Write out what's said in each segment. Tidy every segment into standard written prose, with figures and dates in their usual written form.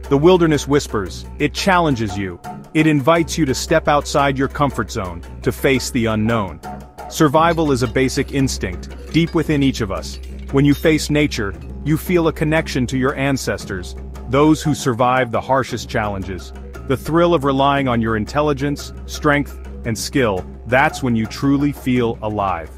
The wilderness whispers. It challenges you. It invites you to step outside your comfort zone, to face the unknown. Survival is a basic instinct, deep within each of us. When you face nature, you feel a connection to your ancestors, those who survived the harshest challenges. The thrill of relying on your intelligence, strength, and skill, that's when you truly feel alive.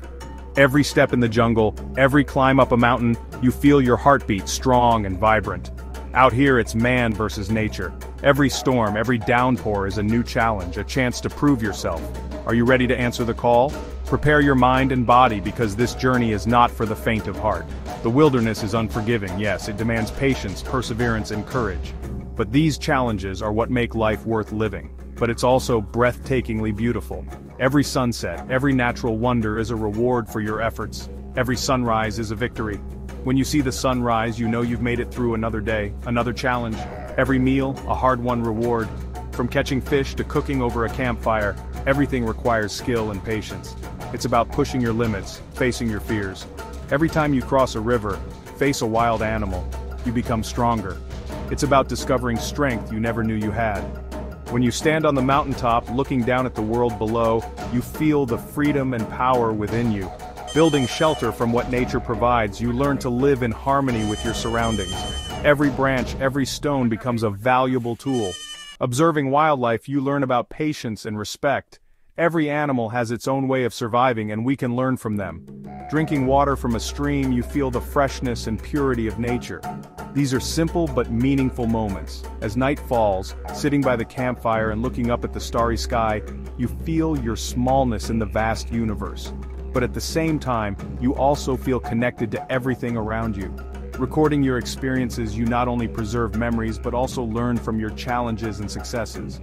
Every step in the jungle, every climb up a mountain, you feel your heartbeat strong and vibrant. Out here it's man versus nature. Every storm, every downpour is a new challenge, a chance to prove yourself. Are you ready to answer the call? Prepare your mind and body because this journey is not for the faint of heart. The wilderness is unforgiving, yes, it demands patience, perseverance, and courage. But these challenges are what make life worth living. But it's also breathtakingly beautiful. Every sunset, every natural wonder is a reward for your efforts. Every sunrise is a victory. When you see the sun rise, you know you've made it through another day, another challenge. Every meal, a hard-won reward. From catching fish to cooking over a campfire, everything requires skill and patience. It's about pushing your limits, facing your fears. Every time you cross a river, face a wild animal, you become stronger. It's about discovering strength you never knew you had. When you stand on the mountaintop looking down at the world below, you feel the freedom and power within you. Building shelter from what nature provides, you learn to live in harmony with your surroundings. Every branch, every stone becomes a valuable tool. Observing wildlife, you learn about patience and respect. Every animal has its own way of surviving and we can learn from them. Drinking water from a stream, you feel the freshness and purity of nature. These are simple but meaningful moments. As night falls, sitting by the campfire and looking up at the starry sky, you feel your smallness in the vast universe. But at the same time, you also feel connected to everything around you. Recording your experiences, you not only preserve memories but also learn from your challenges and successes.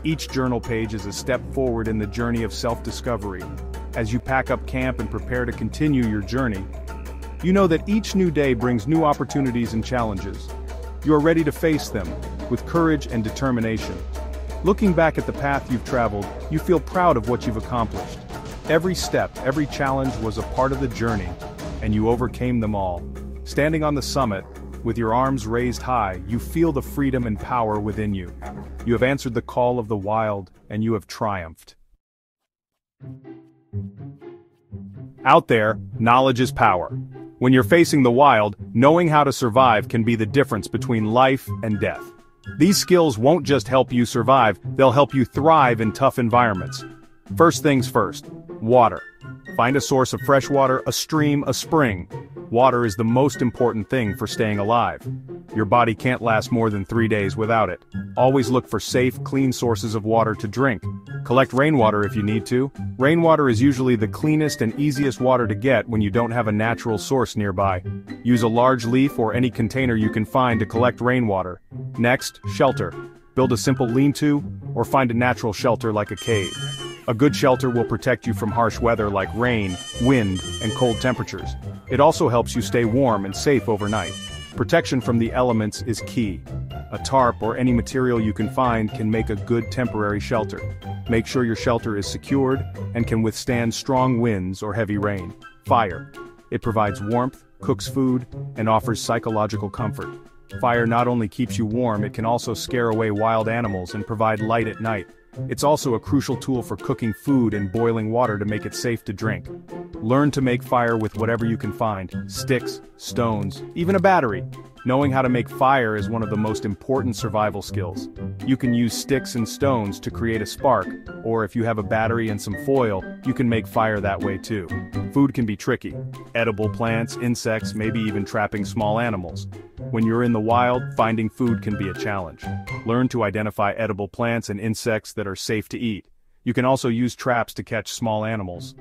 Each journal page is a step forward in the journey of self-discovery. As you pack up camp and prepare to continue your journey, you know that each new day brings new opportunities and challenges. You are ready to face them, with courage and determination. Looking back at the path you've traveled, you feel proud of what you've accomplished. Every step, every challenge was a part of the journey, and you overcame them all. Standing on the summit, with your arms raised high, you feel the freedom and power within you. You have answered the call of the wild, and you have triumphed. Out there, knowledge is power. When you're facing the wild, knowing how to survive can be the difference between life and death. These skills won't just help you survive, they'll help you thrive in tough environments. First things first, water. Find a source of fresh water, a stream, a spring. Water is the most important thing for staying alive. Your body can't last more than 3 days without it. Always look for safe, clean sources of water to drink. Collect rainwater if you need to. Rainwater is usually the cleanest and easiest water to get when you don't have a natural source nearby. Use a large leaf or any container you can find to collect rainwater. Next, shelter. Build a simple lean-to, or find a natural shelter like a cave. A good shelter will protect you from harsh weather like rain, wind, and cold temperatures. It also helps you stay warm and safe overnight. Protection from the elements is key. A tarp or any material you can find can make a good temporary shelter. Make sure your shelter is secured and can withstand strong winds or heavy rain. Fire. It provides warmth, cooks food, and offers psychological comfort. Fire not only keeps you warm, it can also scare away wild animals and provide light at night. It's also a crucial tool for cooking food and boiling water to make it safe to drink. Learn to make fire with whatever you can find, sticks, stones, even a battery. Knowing how to make fire is one of the most important survival skills. You can use sticks and stones to create a spark, or if you have a battery and some foil, you can make fire that way too. Food can be tricky. Edible plants, insects, maybe even trapping small animals. When you're in the wild, finding food can be a challenge. Learn to identify edible plants and insects that are safe to eat. You can also use traps to catch small animals.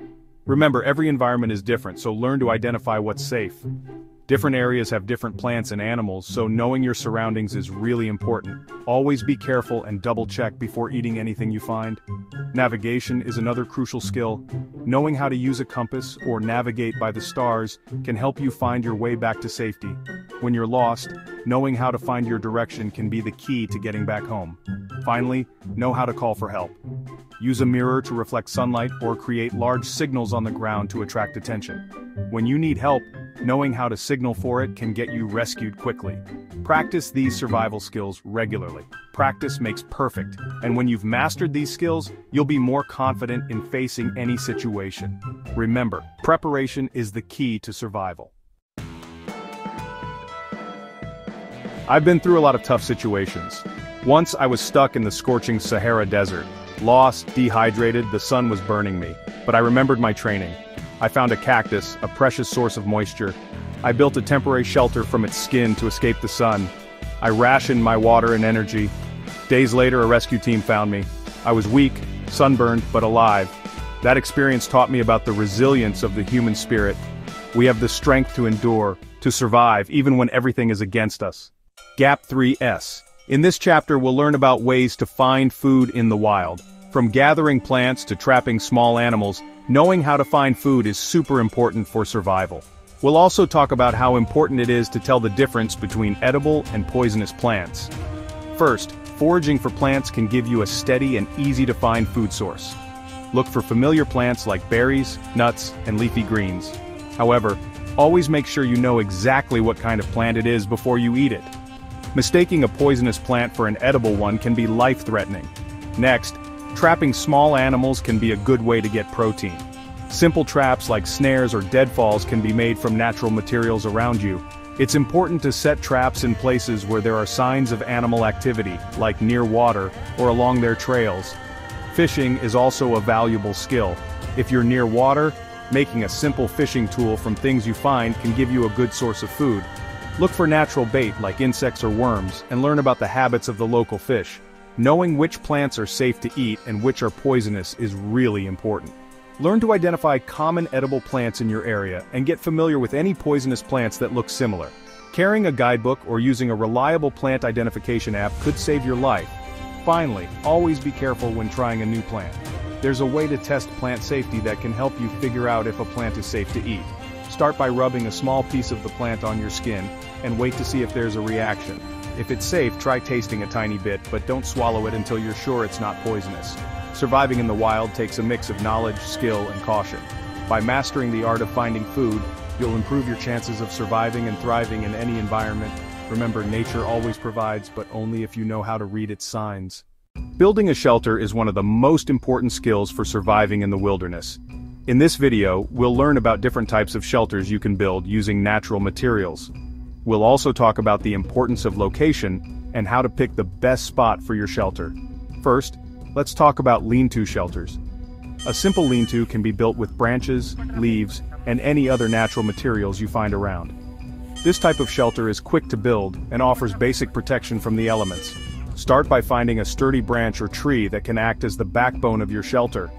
Remember, every environment is different, so learn to identify what's safe. Different areas have different plants and animals, so knowing your surroundings is really important. Always be careful and double-check before eating anything you find. Navigation is another crucial skill. Knowing how to use a compass or navigate by the stars can help you find your way back to safety. When you're lost, knowing how to find your direction can be the key to getting back home. Finally, know how to call for help. Use a mirror to reflect sunlight or create large signals on the ground to attract attention. When you need help, knowing how to signal for it can get you rescued quickly. Practice these survival skills regularly. Practice makes perfect, and when you've mastered these skills, you'll be more confident in facing any situation. Remember, preparation is the key to survival. I've been through a lot of tough situations. Once I was stuck in the scorching Sahara Desert. Lost, dehydrated, the sun was burning me. But I remembered my training. I found a cactus, a precious source of moisture. I built a temporary shelter from its skin to escape the sun. I rationed my water and energy. Days later, a rescue team found me. I was weak, sunburned, but alive. That experience taught me about the resilience of the human spirit. We have the strength to endure, to survive, even when everything is against us. Gap 3S. In this chapter, we'll learn about ways to find food in the wild. From gathering plants to trapping small animals, knowing how to find food is super important for survival. We'll also talk about how important it is to tell the difference between edible and poisonous plants. First, foraging for plants can give you a steady and easy-to-find food source. Look for familiar plants like berries, nuts, and leafy greens. However, always make sure you know exactly what kind of plant it is before you eat it. Mistaking a poisonous plant for an edible one can be life-threatening. Next, trapping small animals can be a good way to get protein. Simple traps like snares or deadfalls can be made from natural materials around you. It's important to set traps in places where there are signs of animal activity, like near water or along their trails. Fishing is also a valuable skill. If you're near water, making a simple fishing tool from things you find can give you a good source of food. Look for natural bait like insects or worms, and learn about the habits of the local fish. Knowing which plants are safe to eat and which are poisonous is really important. Learn to identify common edible plants in your area and get familiar with any poisonous plants that look similar. Carrying a guidebook or using a reliable plant identification app could save your life. Finally, always be careful when trying a new plant. There's a way to test plant safety that can help you figure out if a plant is safe to eat. Start by rubbing a small piece of the plant on your skin, and wait to see if there's a reaction. If it's safe, try tasting a tiny bit, but don't swallow it until you're sure it's not poisonous. Surviving in the wild takes a mix of knowledge, skill, and caution. By mastering the art of finding food, you'll improve your chances of surviving and thriving in any environment. Remember, nature always provides, but only if you know how to read its signs. Building a shelter is one of the most important skills for surviving in the wilderness. In this video, we'll learn about different types of shelters you can build using natural materials. We'll also talk about the importance of location and how to pick the best spot for your shelter. First, let's talk about lean-to shelters. A simple lean-to can be built with branches, leaves, and any other natural materials you find around. This type of shelter is quick to build and offers basic protection from the elements. Start by finding a sturdy branch or tree that can act as the backbone of your shelter.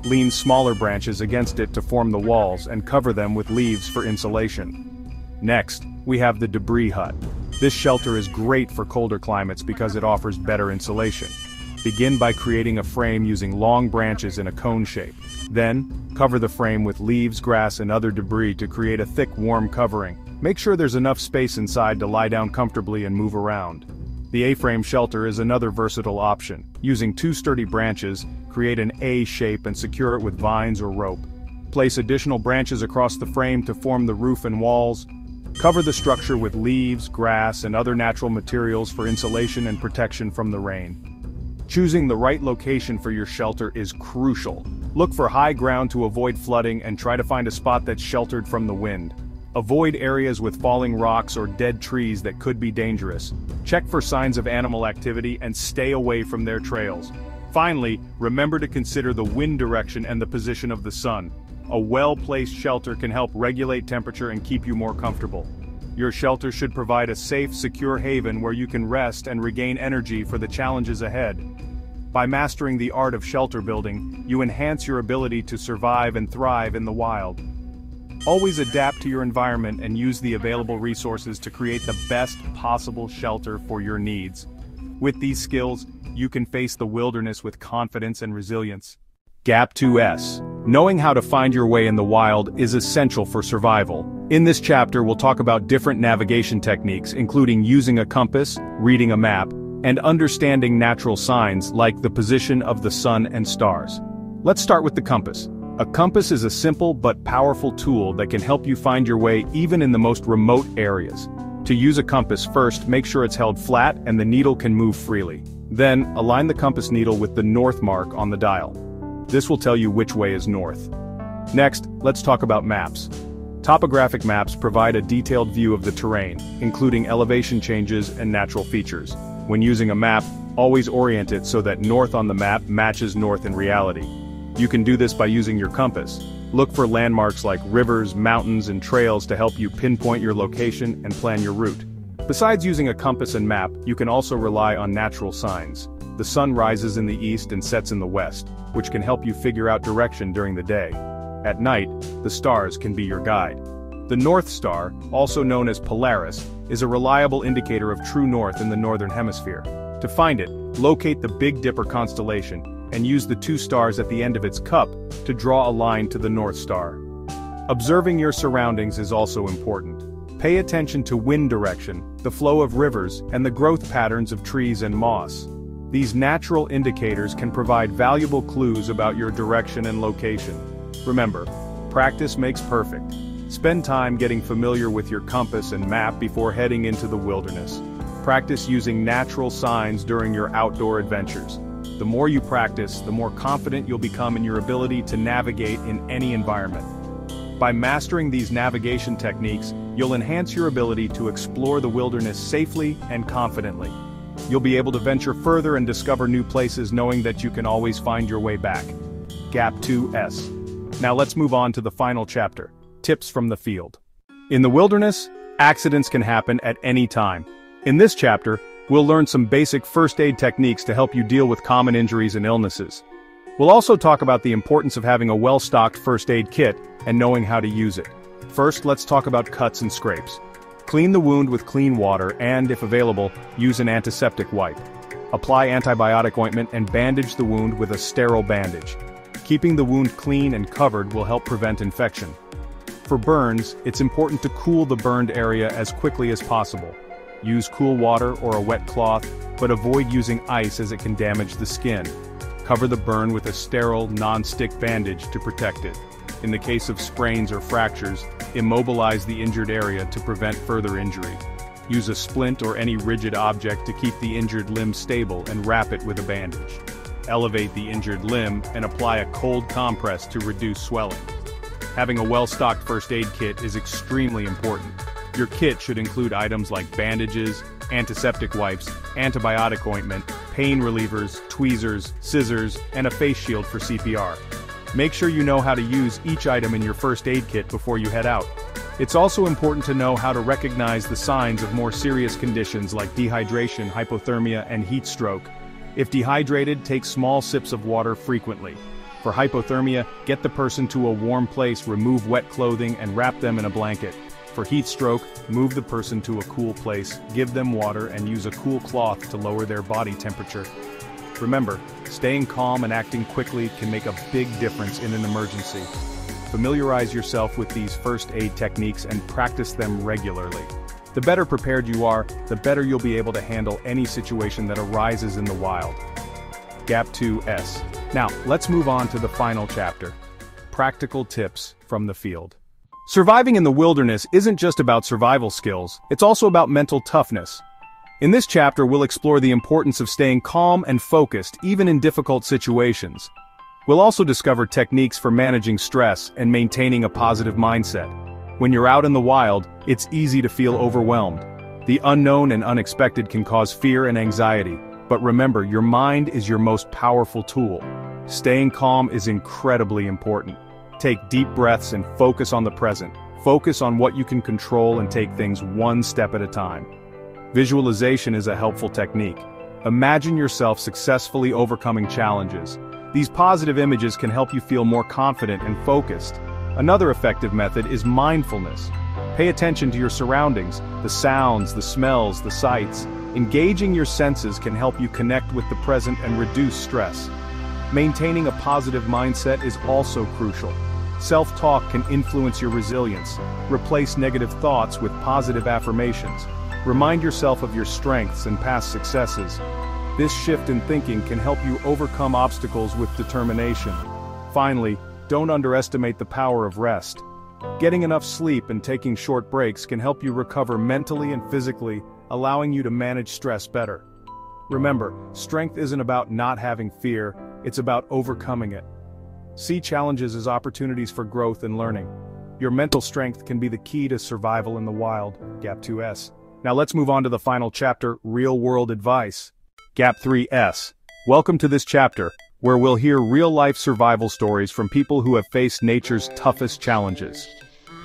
Lean smaller branches against it to form the walls and cover them with leaves for insulation. Next, we have the debris hut. This shelter is great for colder climates because it offers better insulation. Begin by creating a frame using long branches in a cone shape. Then, cover the frame with leaves, grass, and other debris to create a thick, warm covering. Make sure there's enough space inside to lie down comfortably and move around. The A-frame shelter is another versatile option. Using two sturdy branches, create an A shape and secure it with vines or rope. Place additional branches across the frame to form the roof and walls. Cover the structure with leaves, grass, and other natural materials for insulation and protection from the rain. Choosing the right location for your shelter is crucial. Look for high ground to avoid flooding and try to find a spot that's sheltered from the wind. Avoid areas with falling rocks or dead trees that could be dangerous. Check for signs of animal activity and stay away from their trails. Finally, remember to consider the wind direction and the position of the sun. A well-placed shelter can help regulate temperature and keep you more comfortable. Your shelter should provide a safe, secure haven where you can rest and regain energy for the challenges ahead. By mastering the art of shelter building, you enhance your ability to survive and thrive in the wild. Always adapt to your environment and use the available resources to create the best possible shelter for your needs. With these skills, you can face the wilderness with confidence and resilience. Gap 2S. Knowing how to find your way in the wild is essential for survival. In this chapter, we'll talk about different navigation techniques, including using a compass, reading a map, and understanding natural signs like the position of the sun and stars. Let's start with the compass. A compass is a simple but powerful tool that can help you find your way even in the most remote areas. To use a compass, first, make sure it's held flat and the needle can move freely. Then, align the compass needle with the north mark on the dial. This will tell you which way is north. Next, let's talk about maps. Topographic maps provide a detailed view of the terrain, including elevation changes and natural features. When using a map, always orient it so that north on the map matches north in reality. You can do this by using your compass. Look for landmarks like rivers, mountains, and trails to help you pinpoint your location and plan your route. Besides using a compass and map, you can also rely on natural signs. The sun rises in the east and sets in the west, which can help you figure out direction during the day. At night, the stars can be your guide. The North Star, also known as Polaris, is a reliable indicator of true north in the northern hemisphere. To find it, locate the Big Dipper constellation and use the two stars at the end of its cup to draw a line to the North Star. Observing your surroundings is also important. Pay attention to wind direction, the flow of rivers, and the growth patterns of trees and moss. These natural indicators can provide valuable clues about your direction and location. Remember, practice makes perfect. Spend time getting familiar with your compass and map before heading into the wilderness. Practice using natural signs during your outdoor adventures. The more you practice, the more confident you'll become in your ability to navigate in any environment. By mastering these navigation techniques, you'll enhance your ability to explore the wilderness safely and confidently. You'll be able to venture further and discover new places knowing that you can always find your way back. Gap 2S. Now let's move on to the final chapter, Tips from the Field. In the wilderness, accidents can happen at any time. In this chapter, we'll learn some basic first aid techniques to help you deal with common injuries and illnesses. We'll also talk about the importance of having a well-stocked first aid kit and knowing how to use it. First, let's talk about cuts and scrapes. Clean the wound with clean water and, if available, use an antiseptic wipe. Apply antibiotic ointment and bandage the wound with a sterile bandage. Keeping the wound clean and covered will help prevent infection. For burns, it's important to cool the burned area as quickly as possible. Use cool water or a wet cloth, but avoid using ice as it can damage the skin. Cover the burn with a sterile, non-stick bandage to protect it. In the case of sprains or fractures, immobilize the injured area to prevent further injury. Use a splint or any rigid object to keep the injured limb stable and wrap it with a bandage. Elevate the injured limb and apply a cold compress to reduce swelling. Having a well-stocked first aid kit is extremely important. Your kit should include items like bandages, antiseptic wipes, antibiotic ointment, pain relievers, tweezers, scissors, and a face shield for CPR. Make sure you know how to use each item in your first aid kit before you head out. It's also important to know how to recognize the signs of more serious conditions like dehydration, hypothermia, and heat stroke. If dehydrated, take small sips of water frequently. For hypothermia, get the person to a warm place, remove wet clothing, and wrap them in a blanket. For heat stroke, move the person to a cool place, give them water, and use a cool cloth to lower their body temperature. Remember, staying calm and acting quickly can make a big difference in an emergency. Familiarize yourself with these first aid techniques and practice them regularly. The better prepared you are, the better you'll be able to handle any situation that arises in the wild. Gap 2S. Now, let's move on to the final chapter. Practical tips from the field. Surviving in the wilderness isn't just about survival skills, it's also about mental toughness. In this chapter, we'll explore the importance of staying calm and focused even in difficult situations. We'll also discover techniques for managing stress and maintaining a positive mindset. When you're out in the wild, it's easy to feel overwhelmed. The unknown and unexpected can cause fear and anxiety, but remember, your mind is your most powerful tool. Staying calm is incredibly important. Take deep breaths and focus on the present. Focus on what you can control and take things one step at a time. Visualization is a helpful technique. Imagine yourself successfully overcoming challenges. These positive images can help you feel more confident and focused. Another effective method is mindfulness. Pay attention to your surroundings, the sounds, the smells, the sights. Engaging your senses can help you connect with the present and reduce stress. Maintaining a positive mindset is also crucial. Self-talk can influence your resilience. Replace negative thoughts with positive affirmations. Remind yourself of your strengths and past successes. This shift in thinking can help you overcome obstacles with determination. Finally, don't underestimate the power of rest. Getting enough sleep and taking short breaks can help you recover mentally and physically, allowing you to manage stress better. Remember, strength isn't about not having fear, it's about overcoming it. See challenges as opportunities for growth and learning. Your mental strength can be the key to survival in the wild. Gap 2S. Now let's move on to the final chapter, real-world advice. Gap 3S. Welcome to this chapter, where we'll hear real-life survival stories from people who have faced nature's toughest challenges.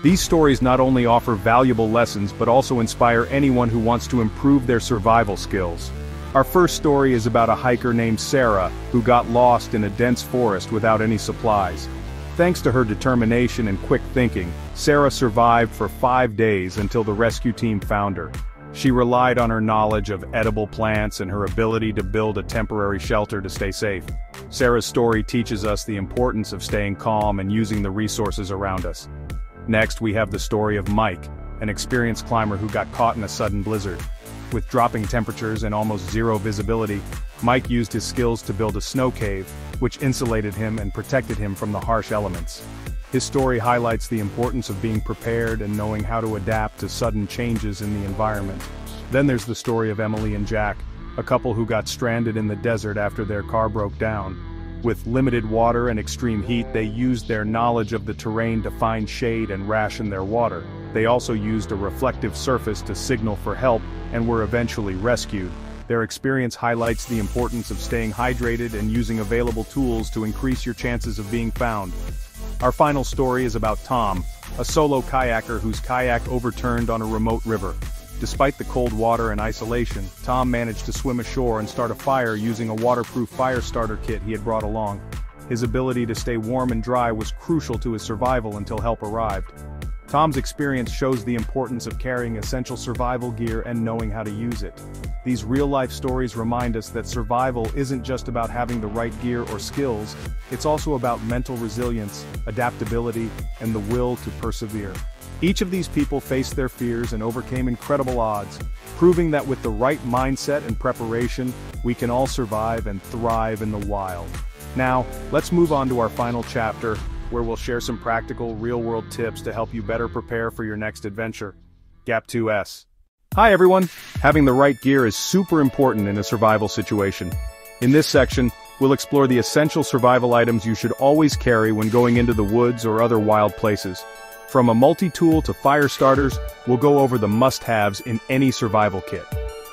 These stories not only offer valuable lessons but also inspire anyone who wants to improve their survival skills. Our first story is about a hiker named Sarah, who got lost in a dense forest without any supplies. Thanks to her determination and quick thinking, Sarah survived for 5 days until the rescue team found her. She relied on her knowledge of edible plants and her ability to build a temporary shelter to stay safe. Sarah's story teaches us the importance of staying calm and using the resources around us. Next, we have the story of Mike, an experienced climber who got caught in a sudden blizzard. With dropping temperatures and almost zero visibility, Mike used his skills to build a snow cave, which insulated him and protected him from the harsh elements. His story highlights the importance of being prepared and knowing how to adapt to sudden changes in the environment. Then there's the story of Emily and Jack, a couple who got stranded in the desert after their car broke down. With limited water and extreme heat, they used their knowledge of the terrain to find shade and ration their water. They also used a reflective surface to signal for help and were eventually rescued. Their experience highlights the importance of staying hydrated and using available tools to increase your chances of being found. Our final story is about Tom, a solo kayaker whose kayak overturned on a remote river. Despite the cold water and isolation, Tom managed to swim ashore and start a fire using a waterproof fire starter kit he had brought along. His ability to stay warm and dry was crucial to his survival until help arrived. Tom's experience shows the importance of carrying essential survival gear and knowing how to use it. These real-life stories remind us that survival isn't just about having the right gear or skills, it's also about mental resilience, adaptability, and the will to persevere. Each of these people faced their fears and overcame incredible odds, proving that with the right mindset and preparation, we can all survive and thrive in the wild. Now, let's move on to our final chapter, where we'll share some practical, real-world tips to help you better prepare for your next adventure. Gap 2S. Hi everyone! Having the right gear is super important in a survival situation. In this section, we'll explore the essential survival items you should always carry when going into the woods or other wild places. From a multi-tool to fire starters, we'll go over the must-haves in any survival kit.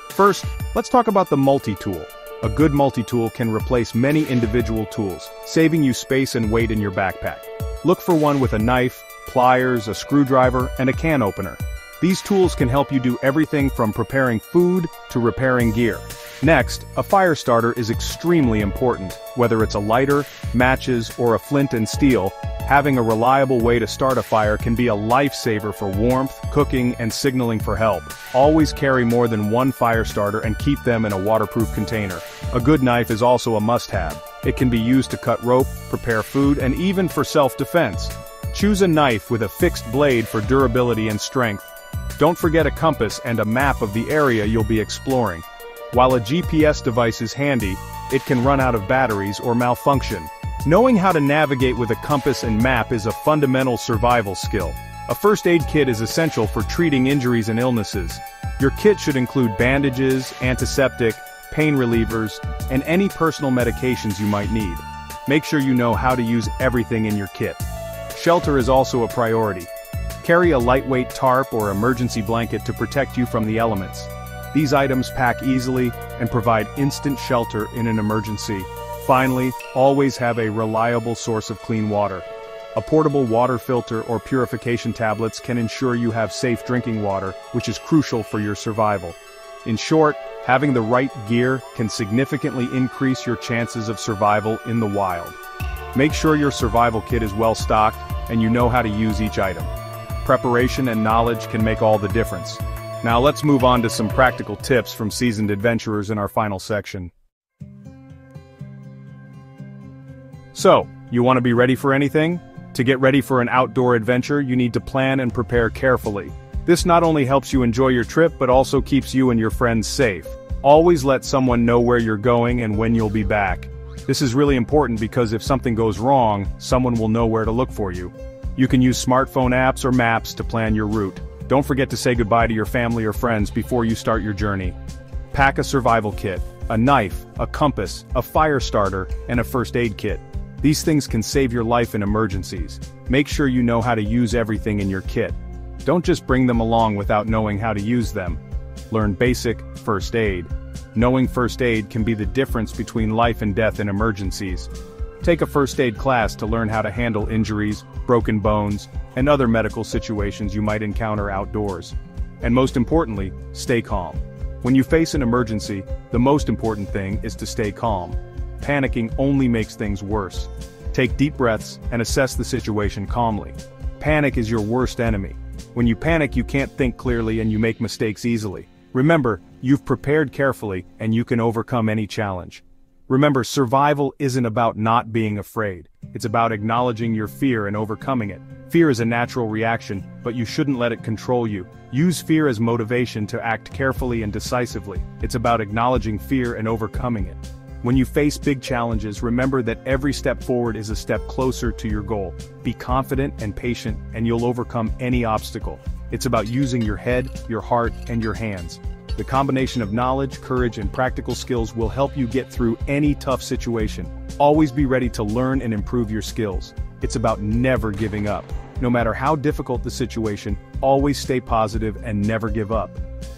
First, let's talk about the multi-tool. A good multi-tool can replace many individual tools, saving you space and weight in your backpack. Look for one with a knife, pliers, a screwdriver, and a can opener. These tools can help you do everything from preparing food to repairing gear. Next, a fire starter is extremely important. Whether it's a lighter, matches, or a flint and steel, having a reliable way to start a fire can be a lifesaver for warmth, cooking, and signaling for help. Always carry more than one fire starter and keep them in a waterproof container. A good knife is also a must-have. It can be used to cut rope, prepare food, and even for self-defense. Choose a knife with a fixed blade for durability and strength. Don't forget a compass and a map of the area you'll be exploring. While a GPS device is handy, it can run out of batteries or malfunction. Knowing how to navigate with a compass and map is a fundamental survival skill. A first aid kit is essential for treating injuries and illnesses. Your kit should include bandages, antiseptic, pain relievers, and any personal medications you might need. Make sure you know how to use everything in your kit. Shelter is also a priority. Carry a lightweight tarp or emergency blanket to protect you from the elements. These items pack easily and provide instant shelter in an emergency. Finally, always have a reliable source of clean water. A portable water filter or purification tablets can ensure you have safe drinking water, which is crucial for your survival. In short, having the right gear can significantly increase your chances of survival in the wild. Make sure your survival kit is well stocked and you know how to use each item. Preparation and knowledge can make all the difference. Now let's move on to some practical tips from seasoned adventurers in our final section. So, you want to be ready for anything? To get ready for an outdoor adventure, you need to plan and prepare carefully. This not only helps you enjoy your trip but also keeps you and your friends safe. Always let someone know where you're going and when you'll be back. This is really important because if something goes wrong, someone will know where to look for you. You can use smartphone apps or maps to plan your route. Don't forget to say goodbye to your family or friends before you start your journey. Pack a survival kit, a knife, a compass, a fire starter, and a first aid kit. These things can save your life in emergencies. Make sure you know how to use everything in your kit. Don't just bring them along without knowing how to use them. Learn basic first aid. Knowing first aid can be the difference between life and death in emergencies. Take a first aid class to learn how to handle injuries, broken bones, and other medical situations you might encounter outdoors. And most importantly, stay calm. When you face an emergency, the most important thing is to stay calm. Panicking only makes things worse. Take deep breaths and assess the situation calmly. Panic is your worst enemy. When you panic, you can't think clearly and you make mistakes easily. Remember, you've prepared carefully and you can overcome any challenge. Remember, survival isn't about not being afraid. It's about acknowledging your fear and overcoming it. Fear is a natural reaction, but you shouldn't let it control you. Use fear as motivation to act carefully and decisively. It's about acknowledging fear and overcoming it. When you face big challenges, remember that every step forward is a step closer to your goal. Be confident and patient, and you'll overcome any obstacle. It's about using your head, your heart, and your hands. The combination of knowledge, courage, and practical skills will help you get through any tough situation. Always be ready to learn and improve your skills. It's about never giving up. No matter how difficult the situation, always stay positive and never give up.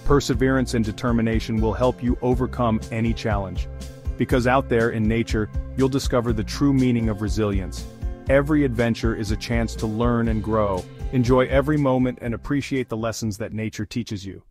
Perseverance and determination will help you overcome any challenge. Because out there in nature, you'll discover the true meaning of resilience. Every adventure is a chance to learn and grow. Enjoy every moment and appreciate the lessons that nature teaches you.